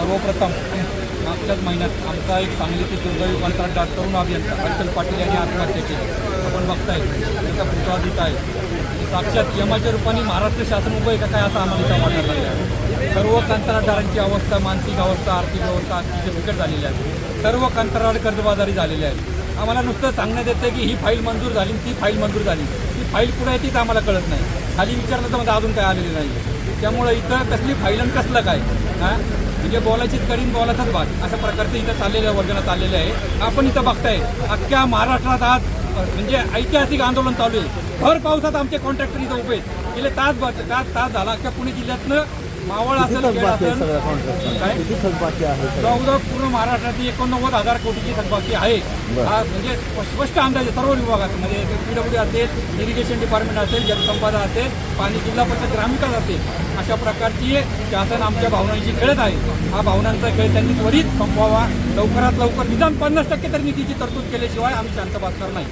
सर्वप्रथम मागच्याच महिन्यात आमचा एक सांगली ते दुर्दैवी कंत्राटदार तरुण अभियंता हर्षल पाटील यांनी आत्महत्या केली. आपण बघताय त्याचा पुतळा दित आहे. साक्षात यमाच्या रूपाने महाराष्ट्र शासन उभं आहे का काय असं आम्हाला इथं वाटायला लागलं आहे. सर्व कंत्राटदारांची अवस्था, मानसिक अवस्था, आर्थिक अवस्था अतिशय बिकट झालेली आहे. सर्व कंत्राटदार कर्जबाजारी झालेले आहेत. आम्हाला नुसतं सांगण्यात येतं की ही फाईल मंजूर झाली, ती फाईल मंजूर झाली. ती फाईल कुठे आहे तीच आम्हाला कळत नाही. खाली विचारलं तर मध्ये अजून काय आलेलं नाही. त्यामुळे इथं कसली फाईल आणि कसलं काय हां म्हणजे बोलायचीच करीन बोलायचाच भाग अशा प्रकारचं इथं चाललेलं वर्गणं चाललेलं आहे. आपण इथं बघताय अख्ख्या महाराष्ट्रात आज म्हणजे ऐतिहासिक आंदोलन चालू आहे. भर पावसात आमचे कॉन्ट्रॅक्टर इथं उभे आहेत. गेले तास झाला अख्ख्या पुणे जिल्ह्यातनं मावळ असेल खेड असेल काय जवळजवळ पूर्ण महाराष्ट्रातील 89,000 कोटीची थकबाकी आहे. हा म्हणजे स्पष्ट अंदाज सर्व विभागात म्हणजे PWD असेल, इरिगेशन डिपार्टमेंट असेल, जलसंपदा असेल, पाणी जिल्हा परिषद ग्रामविकास असेल अशा प्रकारची शासन आमच्या भावनांशी खेळत आहे. हा भावनांचा खेळ त्यांनी त्वरित संपवावा. लवकरात लवकर निदान 50% तरी निधीची तरतूद केल्याशिवाय आम्ही शांत बसणार नाही.